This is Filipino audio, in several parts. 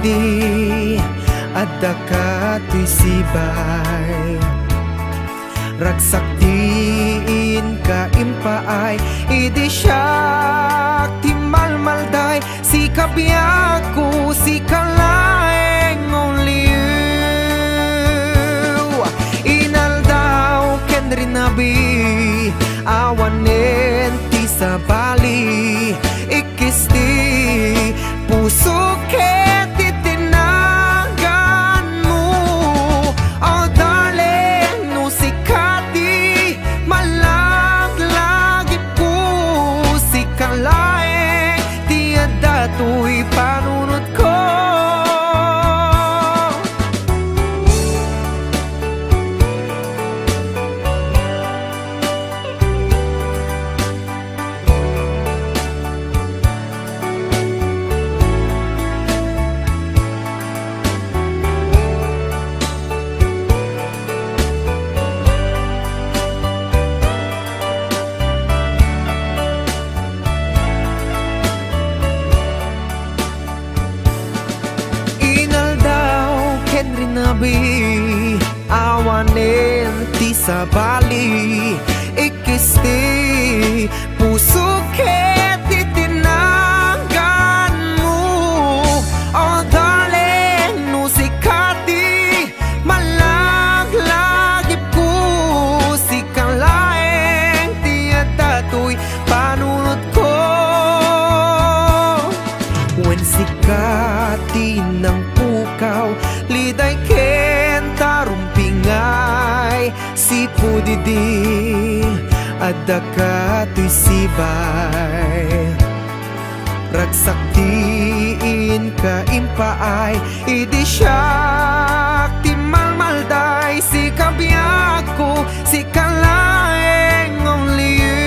pudidi adda ka to'y sibay. Ragsak diin ka impaay, idi siya ti malmalday. Si kabiyaku, si kalaeng only you. Inal daw ken rinabi, awanen ti sabali. Ikisti puso ket itinagan mo. Oh darling, no sikati malaglagip ko. Si kalaeng ti adda to'y panunot ko. Awanen ti sabali. Ikisti puso ket itinagan mo. Oh darling, no sikati malaglagip ko. Si kalaeng ti adda to'y panunot ko. When sikati ng pukaw, liday ken tarumpingay. Si pudidi adda ka to'y sibay. Ragsak diin ka impaay, idi siya ti malmalday. Si kabiyaku, si kalaeng only you.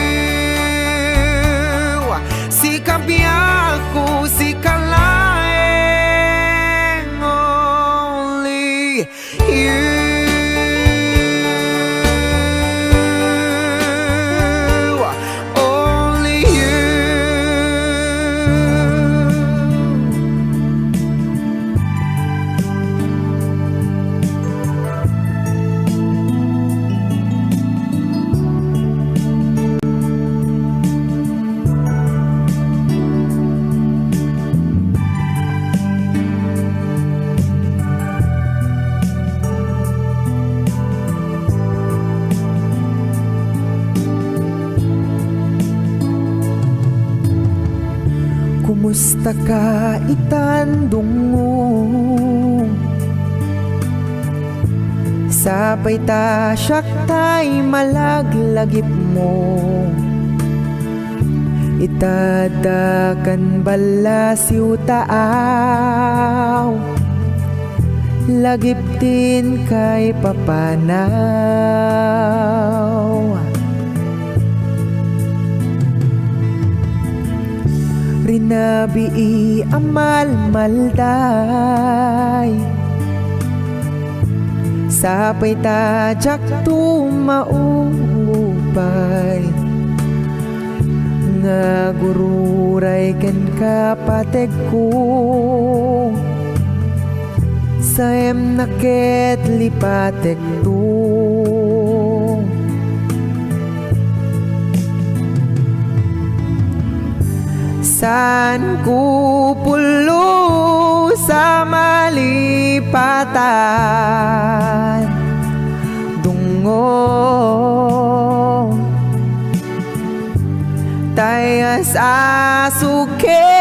Si kabiyaku, si kalaeng only you. Kumusta ka itandong mo? Sapay ta siyak tay malaglagip mo. Itadakan bala siw taaw, lagip din kay papanaw. Rinabi amal malday, sapay tajak tumaupay. Nga gururay ken kapateg ko, saem naket lipatek to. San ku pulo sa malipatan dungo, tayas asuke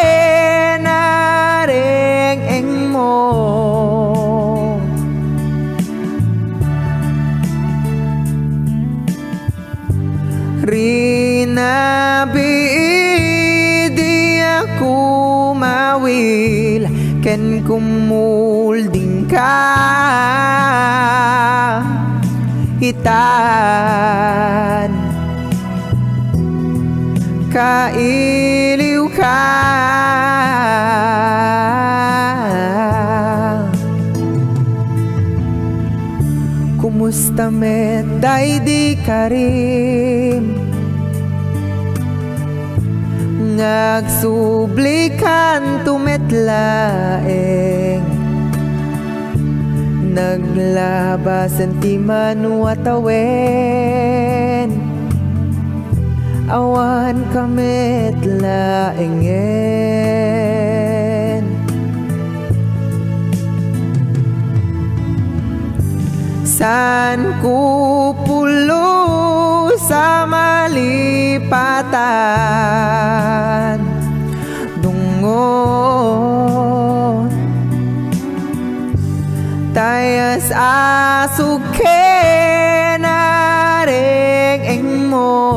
na reng mo. Rinabi kumawil ken kumulding ka hitan, kailiw ka. Kumusta met daydi karim, ngagsublikan tumetlaeng. Naglabasan ti man watawen, awan kamet laengen. San kupulo sa malipatan dungon, tayas asuke na reng mo.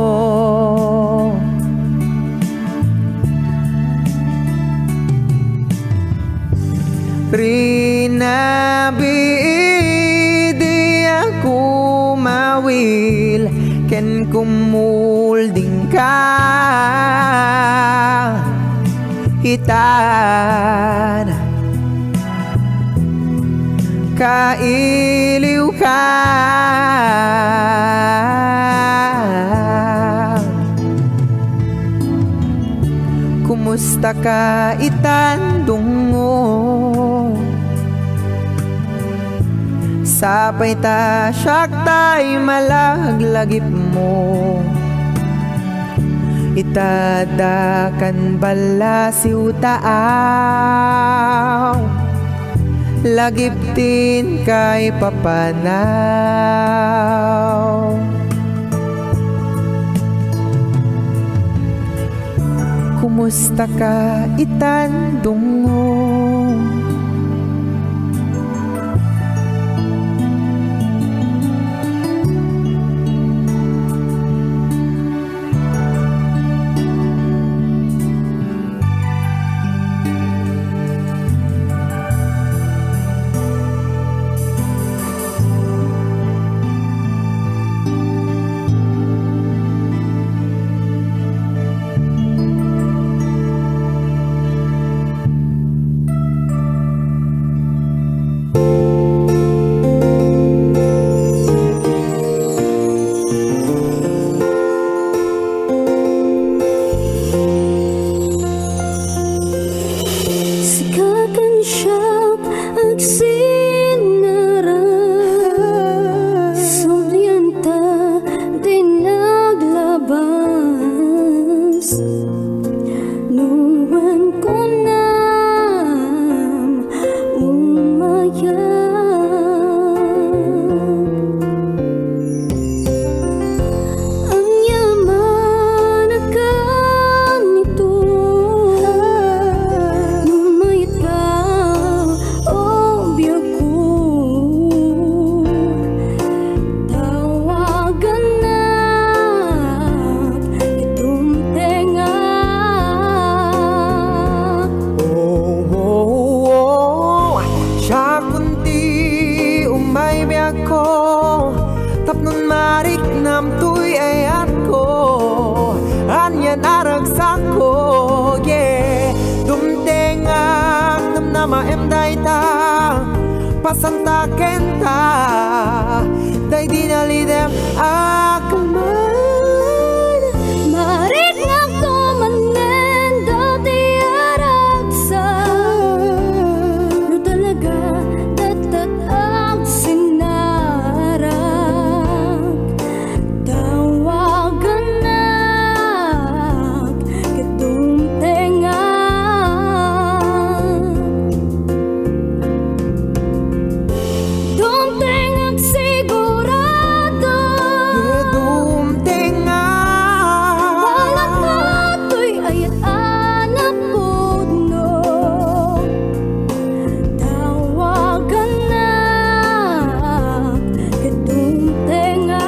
Rinabi di ako mawil, ken kumulding ka hitan, kailiw ka. Kumusta ka itandungo, sapay ta siyak tay malaglagip mo. Itadakan bala si utaaw, lagip din kay papanaw. Kumusta ka itandungo, tapnon marik nam tuy ayat ko, anyan aragsak ko, yeah. Dumtengak nam nama em day ta, pasanta kenta, day dinalidem akaman. Marik nam to manen dati aragsak, no talaga tatat ang sinarag. Tawagan na kadumtengak, dumtengak sigurado, Yeah, dumtengak, wala kato'y ayat anak puno. Tawagan na kadumtengak.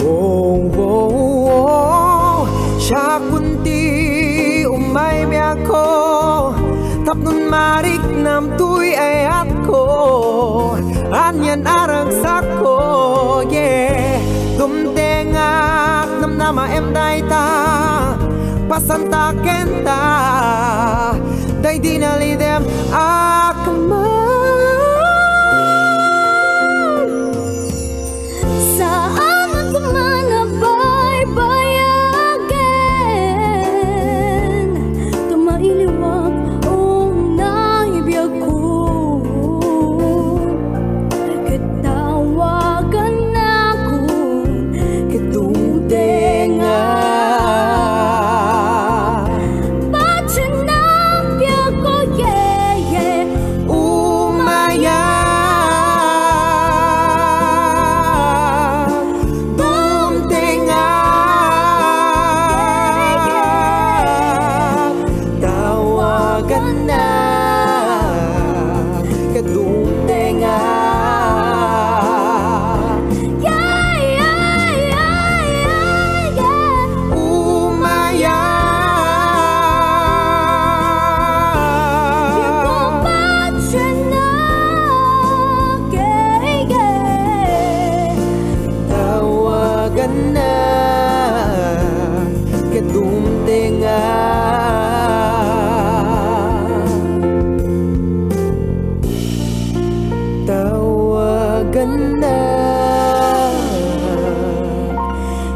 oh, oh, oh. Siya kunti umay mi ako, tapnon marik nam tuy ayat ko, anyan aragsak ko, yeah. Dumtengak nam nama em day ta, pasanta kenta, day dinalidem akaman. Saan ako manabay-bayagen, tumailiwag o naibiyag ko. tawagan na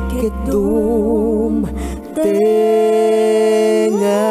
kitum tenga.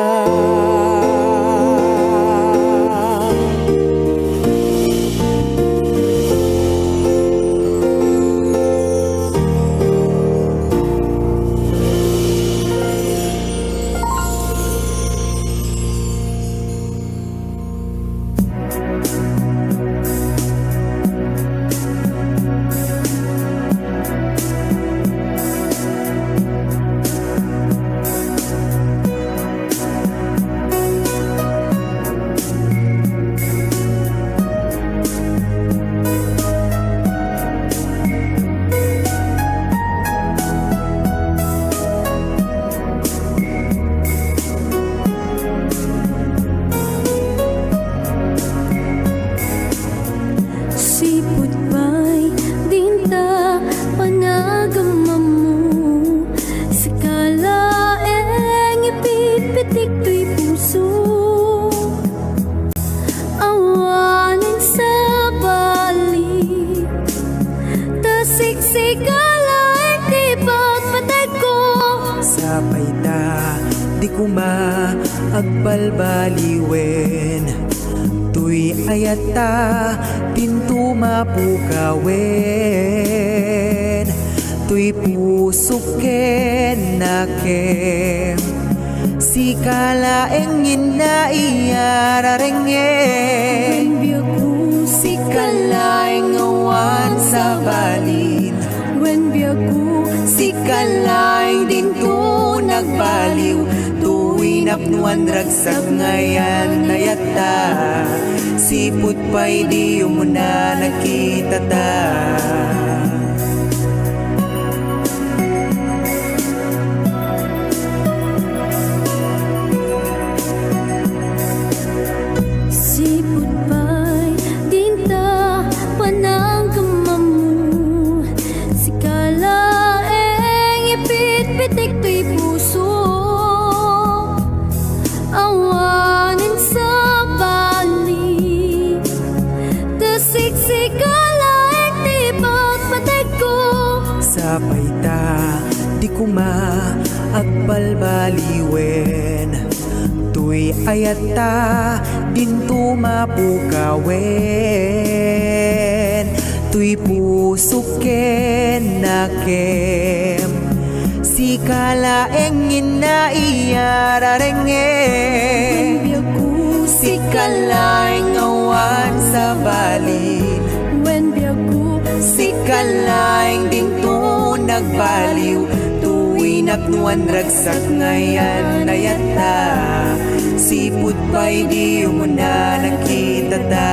Sipot pa'y dinta panagamamu sa kalaeng ipipitik to'y puso awanin sa balik tasiksik kalaeng di pagpatay ko Sapay ta di ko maagbalbaliwen tuy ayata pintu mapukawin tuy pusukin nakem si kalaeng inaiyararengen biyaku si kalaeng awan sa balin when biyaku si kalaeng din to nagbaliw tuwi napnuan ragsak ngayan nayata sipot pa'y di mo na nakita ta. Sipot pa'y dinta panagamamu si kalaeng ipitpitik to'y puso awanin sa balik tasiksik kalaeng di pagpatay ko Sapay ta di ko maagbalbaliwen tuy ayata dinto mapukawin tuy pusukin nakem si kalaeng inaiyararengen biyaku si kalaeng awan sa balin when biyaku si kalaeng din to nagbaliw tuwi napnuan ragsak ngayan nayata sipot pa'y di mo na nakita ta.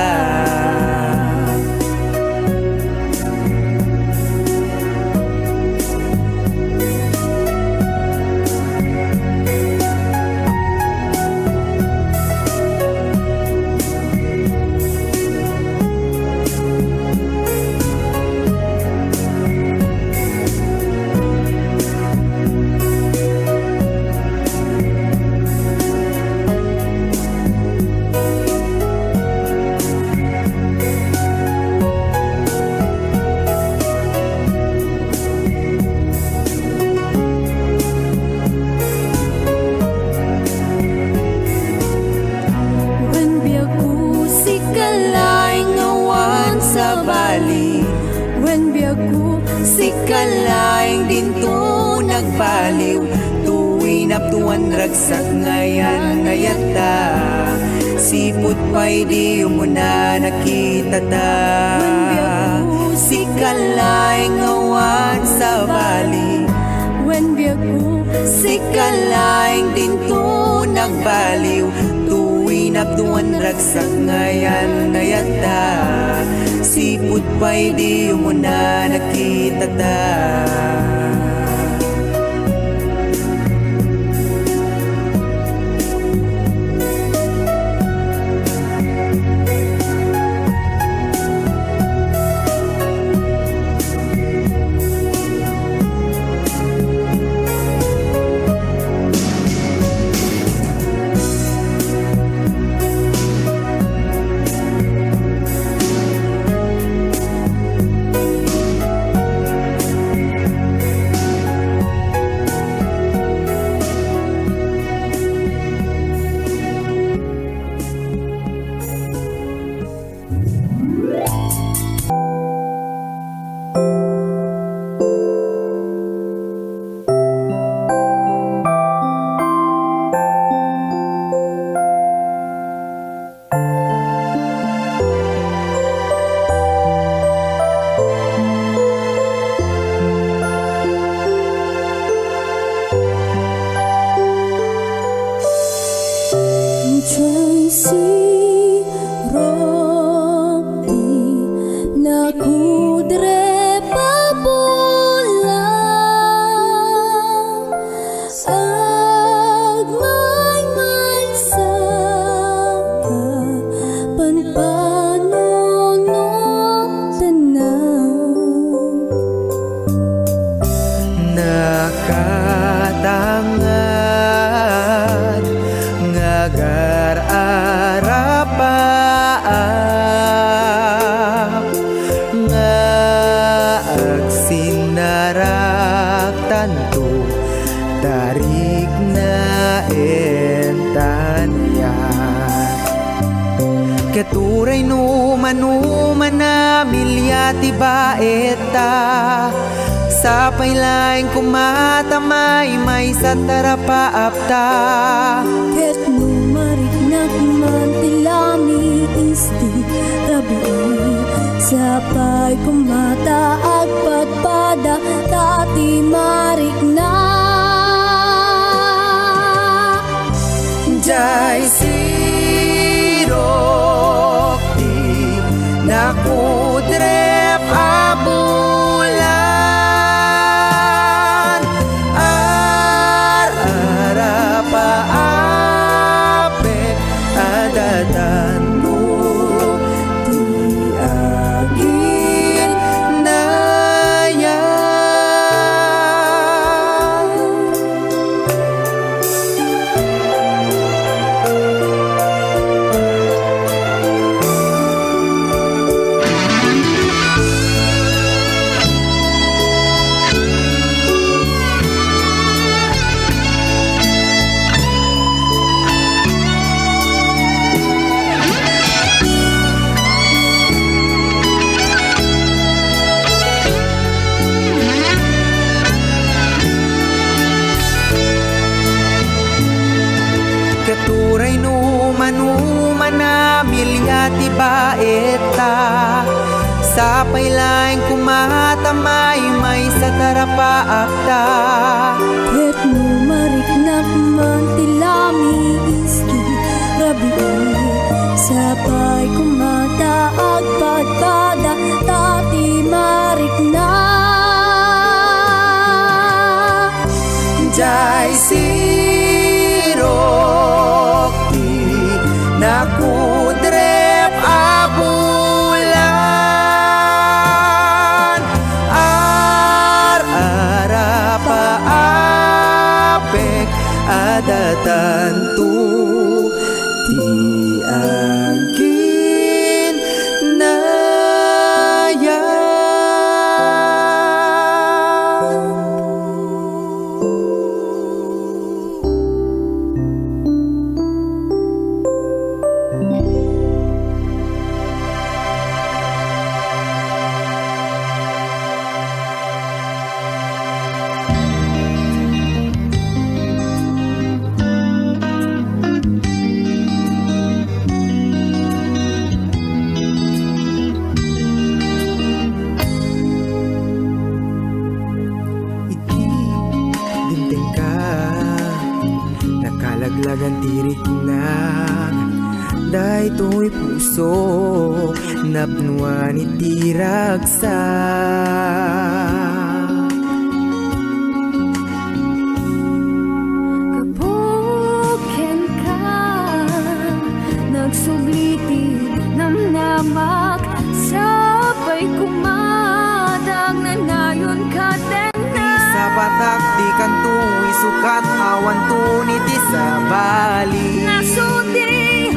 when biyaku si kalaeng din to nagbaliw tuwi naptuan ragsak ngayan nayata sipot pa'y di mo na nakita ta si kalaeng awan sa bali when biyaku si kalaeng din to nagbaliw tuwi naptuan ragsak ngayan nayata sipot pa'y di mo na nakita ta. Nakatangad ngagar-arapap nga agsinarak tanto tarik na entanian keturay numan na milyati baeta sapay laing kumatamay may sa tarapaapta ket numariknak man tilami isti rabi sapay kumata agpadpada tati marikna jay sirok di nakudrep abulan ar-arapaape adatan mo di agin nayan keturay numan na milyati baeta sapay laing kumatamay may sa tarapaapta ket numariknak man tilami isti rabi sapay kumata agpadpada tati marikna jay sirok di nakudrep abulan ar-arapaape adatan tu di agin nayan nakalaglagan tirik na daytoy puso napnuan itiragsa kabuken ka nagsubliti namnamak sabay kumadag na nayon ka sa batak di kanto isukat awan tuniti sa bali nasudi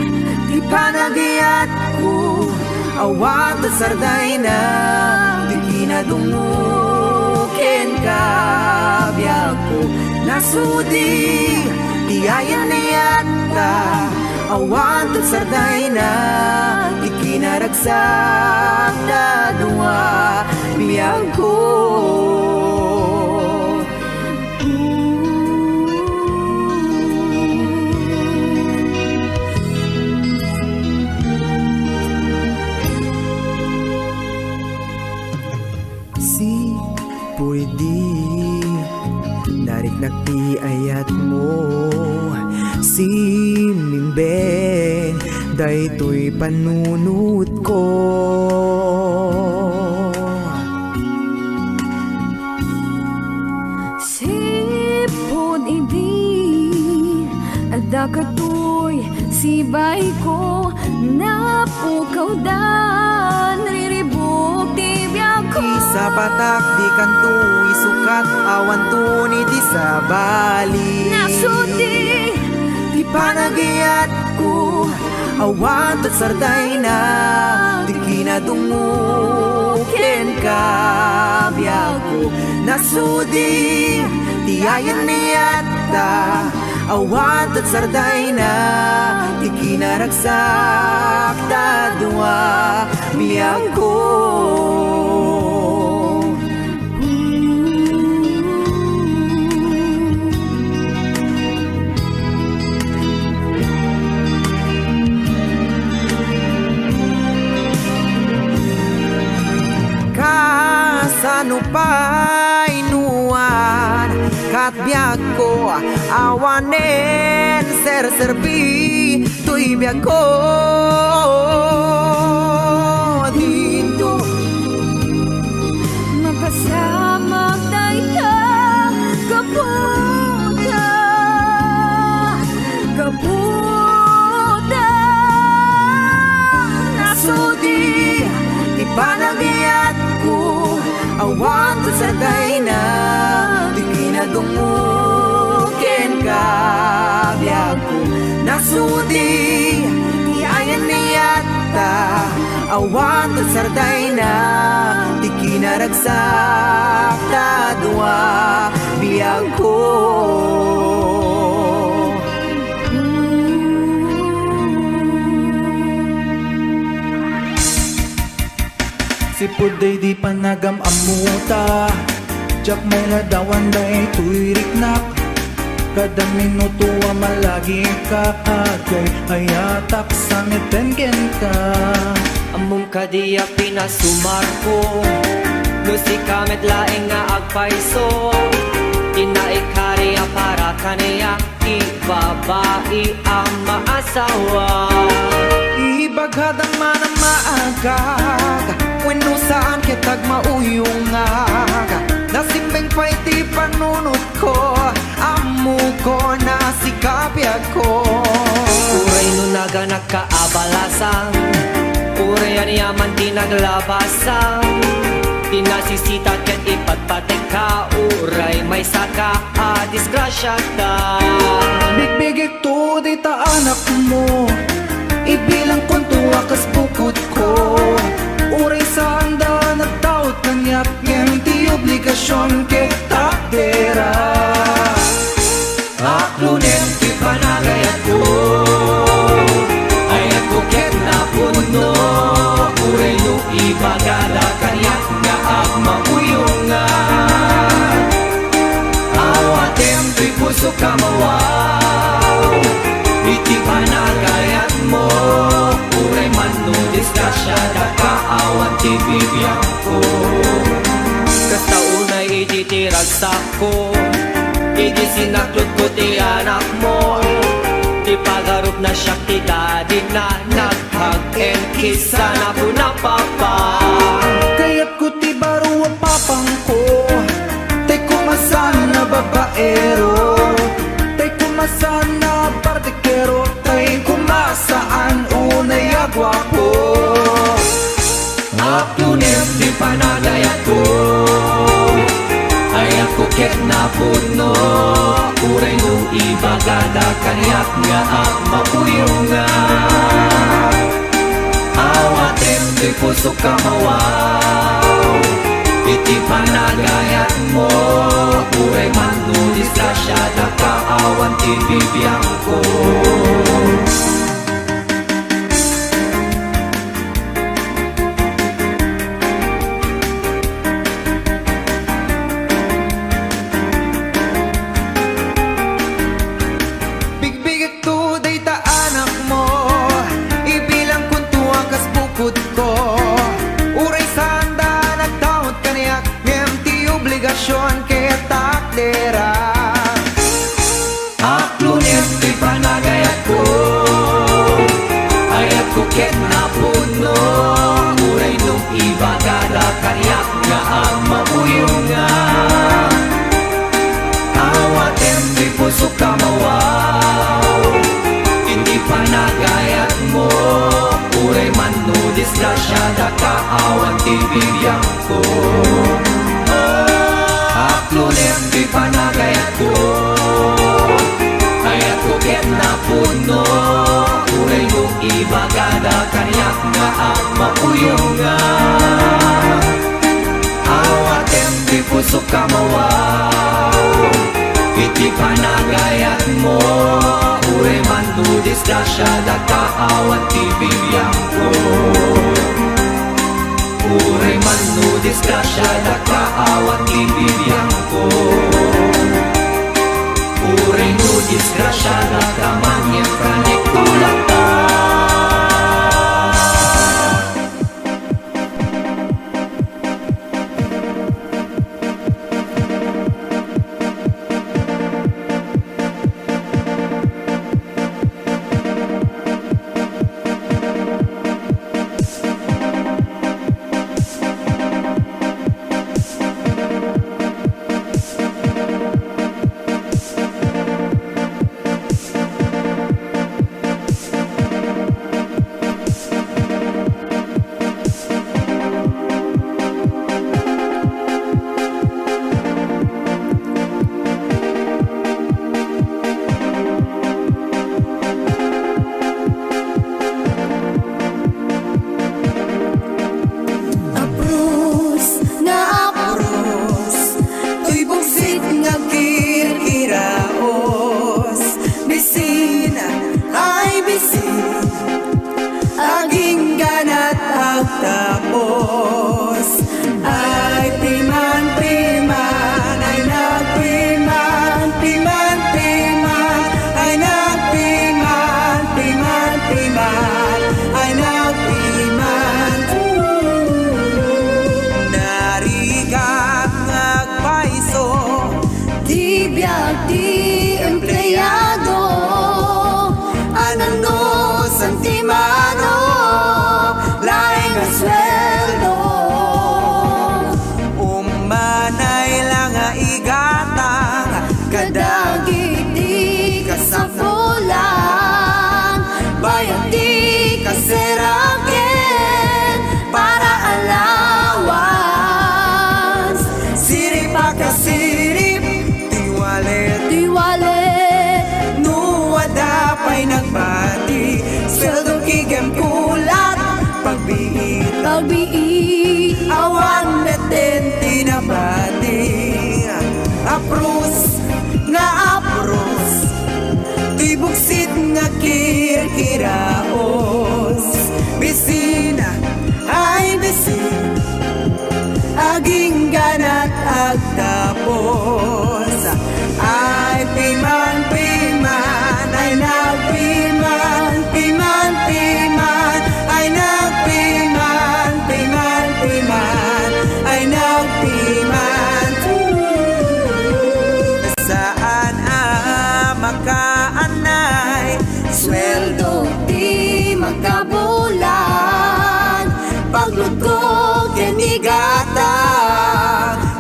di panagiyat ko awat at sarday na di kinadumukin ka biyag ko nasudi di ayan na yata awat at sarday na di kinaragsak na duwa biyag ko pwede nariknak ti ayat mo si Mimben daytoy panunot ko sipon idi adda katoy sibay ko na napukaw dan riribok ti biyak ko. Isa patak di kanto isukat awan tuni ti sabali. Nasudi Di panagiyat ko awan tat sarday na di kinadungukin ka biyak ko. Nasudi di ayan niyat ta awan tat sarday na di kinaragsak ta dua biyak ko. Kasano pa'y nuwan kat biyak ko awanen serbi tuy biyak ko dito mapasamak tayo kaputa Nasudi di panagiyat ko awan to sarday na di kinadungukin ka biyak ko. Nasudi di ayan niyat ta awan to sarday na di kinaragsak ta dua biyak ko. Si Puday di panagam amuta Jak may ladawan day tuiriknak Kada minuto malagi ka agay Ayatak sa ngetenggen ka Amum kadiya pinasumar ko Lusi kamet laeng nga agpaiso Inaikari para kaniya Ibabai ang maasawa Ibaghadang manang maagag Weno saan kitag mauyong aga Nasimbeng pa'y ti panunod ko Amu ko na sikapyag ko Uray no naga nagkaabalasan Uray ang yaman di naglabasan Di nasisita ket ipagpatek ka Uray may saka disgrasya ka Bigbigit to di ta anak mo Ibilang kontuwa kas bukod ko Uray sa anda nagtaot kanyak Ngem ti obligasyon kita dera Aklunen ti panagayat ko Ay ako ket na puno Uray no ibagada kanyak nga agmauyong nga Awatem ti puso kamawaw Iti panagayat mo Uray man no disgrasya Dakaawan ti bibiyang ko Kastaunay ititiragsak ko Idi sinaklod ko ti anak mo Ti pagarup na siya ti daddy na Naghag and kiss sana po na papa Kaya't ko ti baro ang papang ko Tay kumasan na babaero Tay kumasan na partikero Tay kumasaan unay agwapo Aklunem di panagayat ko Ay ako ket na puno Uray no ibagada kanyak nga agmapuyong nga Awatem di puso kamawaw Iti panagayat mo Uray man no disgrasya Dakaawan ti bibiyang ko Bigbigit to day ta anak mo Ibilang kuntuang kas bukod ko Uray sa anda nagtaot kaniyak Ngem ti obligasyon kaya takdera Aklunem ti panagayat ko disgrasyada kaawan ti bibiyang ko. Aklunem ti panagayat ko, kayat ko ket na puno. Uray mo ibagada kanyak nga ang mapuyong nga. Awatem di puso kamawaw, iti panagayat mo. Uray man tu disgrasyada kaawat ti bibiyang ko. Uray man tu disgrasyada kaawat ti bibiyang ko. Uray tu disgrasyada kamanyang kanik tulak ta. Tapos ay piman-piman, ay nagpiman-piman-piman, ay nagpiman-piman-piman, ay nagpiman. Narigak ngagpaiso, Di biag di empleyado, anano santimano, laing asweldo. Umanay lang nga igatang, kadagit di kasapulan, bayad di kaserakin, para allowance. sirip akasirip, tiwalet, Diwalet, nuwada pa'y nagbati, sweldo kigam kulat, pagbiit, pagbiit, awan meten tinabati. Apros nga apros, tibuksit nga kirkiraos. Bisina ay bisin, aging ganat agtapos. Ay piman-piman, ay nagpiman-piman-piman, ay nagpiman-piman-piman, ay nagpiman. Saan makaanay, sweldo di magkabulan, paglugko kinigata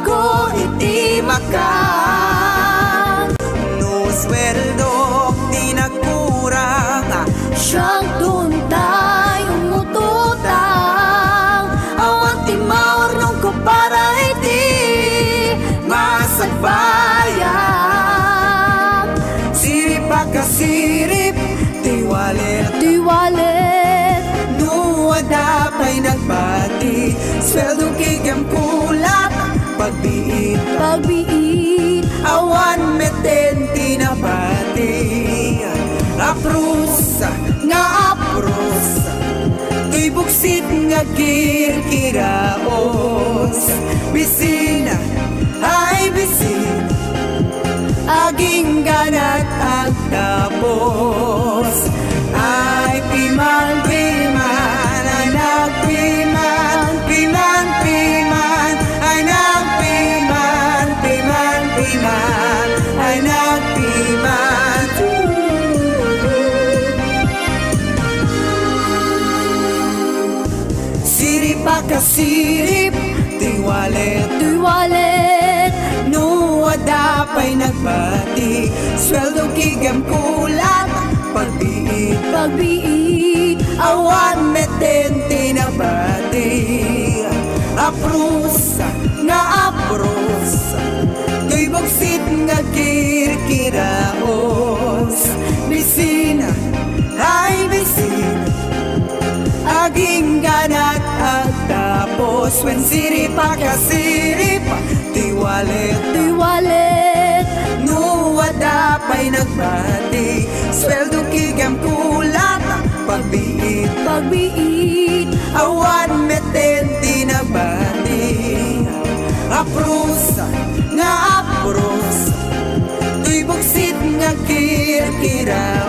ko iti makan. No sweldo di nagkurang, siyang tuntay umututang, awan timawar nung ko para iti masagbayan. Sirip akasirip, tiwalet, Diwalet, nuwada pa'y nagbati, sweldo kigam kulat, pagbiit, pagbiit, awan meten tinabati. Apros nga apros, tibuksit nga kirkiraos. Bisina ay bisin, aging ganat agtapos. Ay piman-piman, ay nagpiman-piman-piman, ay nagpiman-piman-piman, ay nagpiman. Sirip akasirip, tiwalet, Diwalet, nuwada pa'y nagbati, sweldo kigam kulat, pagbiit, pagbiit, awan meten tinabati. Apros nga apros Tuy buksit nga kirkiraos Bisina ay bisina Aging ganat at tapos When siripa ka siripa Tiwalit Tuy walet Nuwada pa'y nagbati Sweldo kigam kulata Pagbiit Pagbiit Awan metenti nagbati Aprusa nga aprusa Tuy buksit nga kirkiraos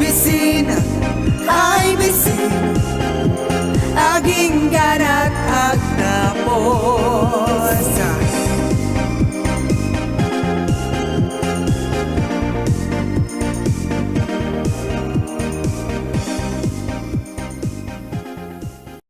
Bisina ay bisina Aging ganat at tapos